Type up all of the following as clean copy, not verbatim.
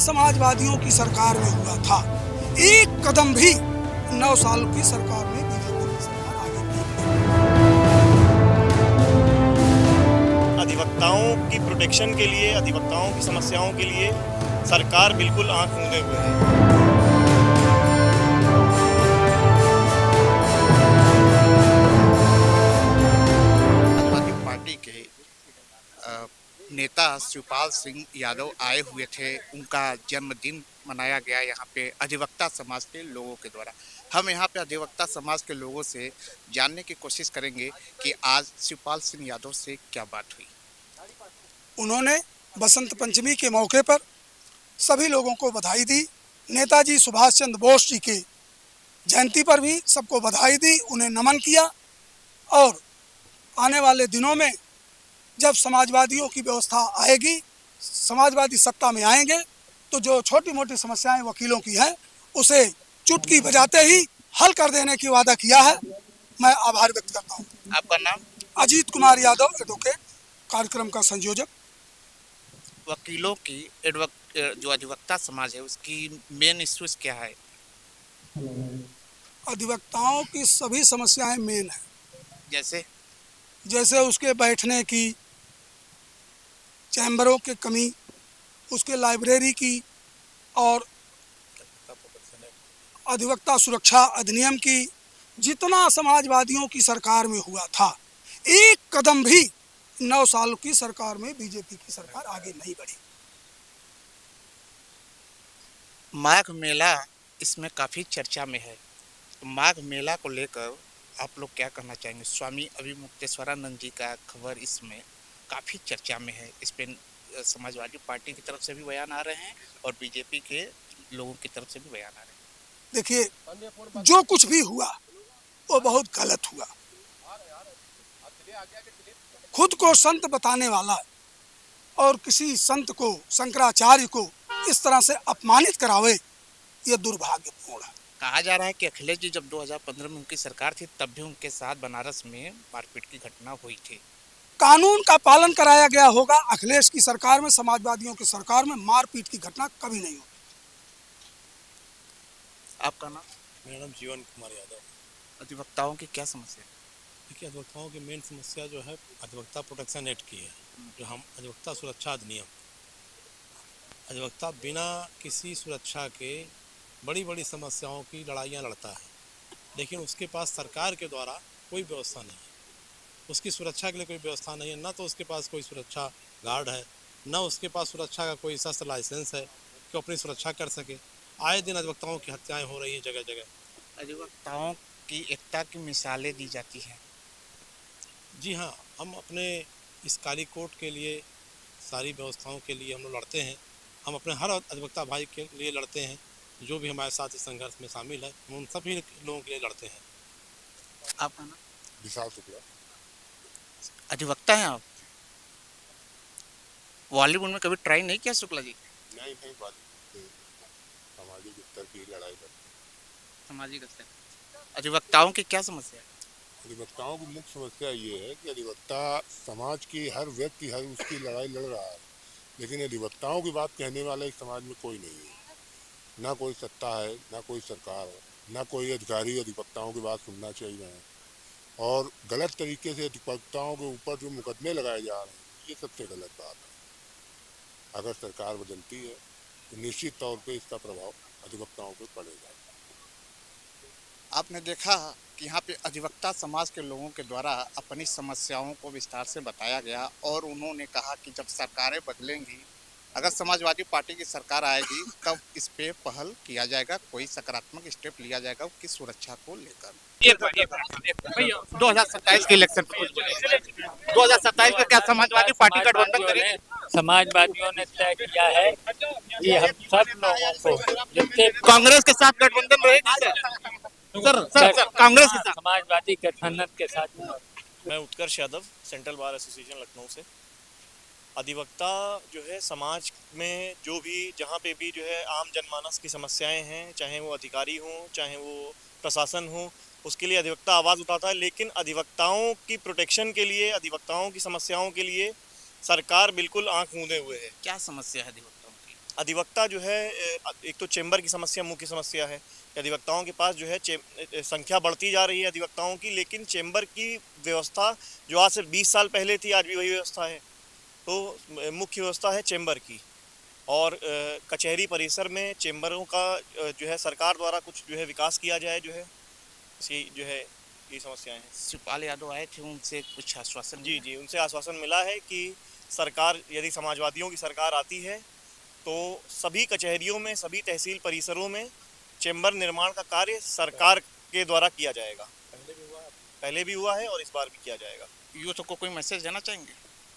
समाजवादियों की सरकार में हुआ था, एक कदम भी 9 साल की सरकार में बीजेपी की सरकार आगे नहीं बढ़ी। अधिवक्ताओं की प्रोटेक्शन के लिए, अधिवक्ताओं की समस्याओं के लिए सरकार बिल्कुल आंख मूंदे हुए है। समाजवादी पार्टी के नेता शिवपाल सिंह यादव आए हुए थे। उनका जन्मदिन मनाया गया यहाँ पे अधिवक्ता समाज के लोगों के द्वारा। हम यहाँ पे अधिवक्ता समाज के लोगों से जानने की कोशिश करेंगे कि आज शिवपाल सिंह यादव से क्या बात हुई। उन्होंने बसंत पंचमी के मौके पर सभी लोगों को बधाई दी। नेताजी सुभाष चंद्र बोस जी के जयंती पर भी सबको बधाई दी, उन्हें नमन किया। और आने वाले दिनों में जब समाजवादियों की व्यवस्था आएगी, समाजवादी सत्ता में आएंगे, तो जो छोटी मोटी समस्याएं वकीलों की हैं उसे चुटकी बजाते ही हल कर देने की वादा किया है। मैं आभार व्यक्त करता हूं। आपका नाम? अजीत कुमार यादव, एडवोकेट, कार्यक्रम का संयोजक। वकीलों की जो अधिवक्ता समाज है उसकी मेन इश्यूज क्या है? अधिवक्ताओं की सभी समस्याएं मेन है, जैसे उसके बैठने की, चैम्बरों की कमी, उसके लाइब्रेरी की, और अधिवक्ता सुरक्षा अधिनियम की। जितना समाजवादियों की सरकार में हुआ था, एक कदम भी 9 साल की सरकार में बीजेपी की सरकार आगे नहीं बढ़ी। माघ मेला इसमें काफी चर्चा में है। तो माघ मेला को लेकर आप लोग क्या कहना चाहेंगे? स्वामी अभिमुक्तेश्वरानंद जी का खबर इसमें काफी चर्चा में है। इस पे समाजवादी पार्टी की तरफ से भी बयान आ रहे हैं और बीजेपी के लोगों की तरफ से भी बयान आ रहे हैं। देखिए, जो कुछ भी हुआ वो बहुत गलत हुआ। खुद को संत बताने वाला और किसी संत को, शंकराचार्य को, इस तरह से अपमानित करावे, ये दुर्भाग्यपूर्ण है। कहा जा रहा है कि अखिलेश जी जब 2015 में उनकी सरकार थी तब भी उनके साथ बनारस में मारपीट की घटना हुई थी। कानून का पालन कराया गया होगा। अखिलेश की सरकार में, समाजवादियों की सरकार में मारपीट की घटना कभी नहीं हुई। आपका नाम? मेरा नाम जीवन कुमार यादव। अधिवक्ताओं की क्या समस्या है? देखिए, अधिवक्ताओं की मेन समस्या जो है अधिवक्ता प्रोटेक्शन एक्ट की है, जो हम अधिवक्ता सुरक्षा अधिनियम। अधिवक्ता बिना किसी सुरक्षा के बड़ी बड़ी समस्याओं की लड़ाइयाँ लड़ता है, लेकिन उसके पास सरकार के द्वारा कोई व्यवस्था नहीं है। उसकी सुरक्षा के लिए कोई व्यवस्था नहीं है, ना तो उसके पास कोई सुरक्षा गार्ड है, ना उसके पास सुरक्षा का कोई शस्त्र लाइसेंस है कि अपनी सुरक्षा कर सके। आए दिन अधिवक्ताओं की हत्याएं हो रही हैं जगह जगह। अधिवक्ताओं की एकता की मिसालें दी जाती हैं। जी हाँ, हम अपने इस काली कोट के लिए, सारी व्यवस्थाओं के लिए हम लोग लड़ते हैं। हम अपने हर अधिवक्ता भाई के लिए लड़ते हैं जो भी हमारे साथ इस संघर्ष में शामिल है, हम उन सभी लोगों के लिए लड़ते हैं। आपका नाम? विशाल शुक्ला। अधिवक्ता हैं आप? बॉलीवुड में कभी ट्राई नहीं किया शुक्ला जी? नहीं, बात सामाजिक स्तर की लड़ाई पर। सामाजिक स्तर। अधिवक्ताओं की क्या समस्या है? अधिवक्ताओं की मुख्य समस्या ये है कि अधिवक्ता समाज की हर व्यक्ति हर उसकी लड़ाई लड़ रहा है, लेकिन अधिवक्ताओं की बात कहने वाला इस समाज में कोई नहीं है। ना कोई सत्ता है, ना कोई सरकार है, ना कोई अधिकारी अधिवक्ताओं की बात सुनना चाहिए है। और गलत तरीके से अधिवक्ताओं के ऊपर जो मुकदमे लगाए जा रहे हैं, ये सबसे गलत बात है। अगर सरकार बदलती है तो निश्चित तौर पे इसका प्रभाव अधिवक्ताओं पर पड़ेगा। आपने देखा कि यहाँ पे अधिवक्ता समाज के लोगों के द्वारा अपनी समस्याओं को विस्तार से बताया गया और उन्होंने कहा कि जब सरकारें बदलेंगी, अगर समाजवादी पार्टी की सरकार आएगी तब इस पे पहल किया जाएगा, कोई सकारात्मक स्टेप लिया जाएगा उसकी सुरक्षा को लेकर। 2027 के इलेक्शन पर 2027 में क्या समाजवादी पार्टी गठबंधन करेगी? समाजवादियों ने तय किया है कि हम सब लोगों को जितने कांग्रेस के साथ गठबंधन रहेगी सर कांग्रेस के साथ, समाजवादी गठबंधन के साथ। मैं Utkarsh Yadav, central bar association Lucknow से। अधिवक्ता जो है समाज में जो भी जहाँ पे भी जो है आम जनमानस की समस्याएं हैं, चाहे वो अधिकारी हों चाहे वो प्रशासन हो, उसके लिए अधिवक्ता आवाज़ उठाता है। लेकिन अधिवक्ताओं की प्रोटेक्शन के लिए, अधिवक्ताओं की समस्याओं के लिए सरकार बिल्कुल आंख मूंदे हुए है। क्या समस्या है अधिवक्ताओं की? अधिवक्ता जो है एक तो चेंबर की समस्या मुख्य समस्या है। अधिवक्ताओं के पास जो है संख्या बढ़ती जा रही है अधिवक्ताओं की, लेकिन चेंबर की व्यवस्था जो आज से 20 साल पहले थी आज भी वही व्यवस्था है। तो मुख्य व्यवस्था है चेंबर की, और कचहरी परिसर में चेंबरों का जो है सरकार द्वारा कुछ जो है विकास किया जाए, जो है इसी जो है ये समस्याएं हैं। शिवपाल यादव आए थे, उनसे कुछ आश्वासन? जी, उनसे आश्वासन मिला है कि सरकार, यदि समाजवादियों की सरकार आती है तो सभी कचहरियों में, सभी तहसील परिसरों में चेंबर निर्माण का कार्य सरकार के द्वारा किया जाएगा। पहले भी हुआ है और इस बार भी किया जाएगा। यूथ को कोई मैसेज देना चाहेंगे?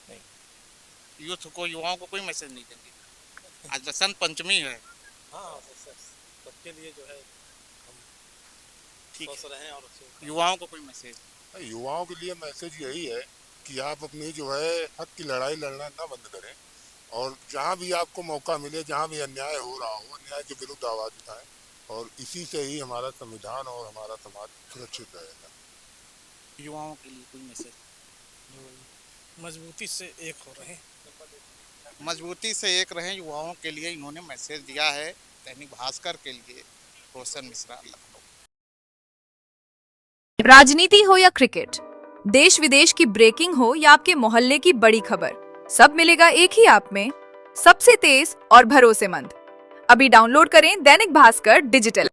नहीं। यूथ को, युवाओं को कोई मैसेज नहीं देंगे? आज बसंत पंचमी है। हाँ, सबके लिए जो है हम ठीक स्वस्थ रहें और युवाओं को कोई मैसेज? युवाओं के लिए मैसेज यही है कि आप अपनी जो है हक की लड़ाई लड़ना ना बंद करें, और जहाँ भी आपको मौका मिले, जहाँ भी अन्याय हो रहा हो, अन्याय के विरुद्ध आवाज़ उठाएं, और इसी से ही हमारा संविधान और हमारा समाज सुरक्षित रहेगा। युवाओं के लिए कोई मैसेज? मजबूती से एक हो रहे हैं। मजबूती से एक रहें, युवाओं के लिए इन्होंने मैसेज दिया है। दैनिक भास्कर के लिए रोशन मिश्रा, लखनऊ। राजनीति हो या क्रिकेट, देश विदेश की ब्रेकिंग हो या आपके मोहल्ले की बड़ी खबर, सब मिलेगा एक ही ऐप में, सबसे तेज और भरोसेमंद। अभी डाउनलोड करें दैनिक भास्कर डिजिटल।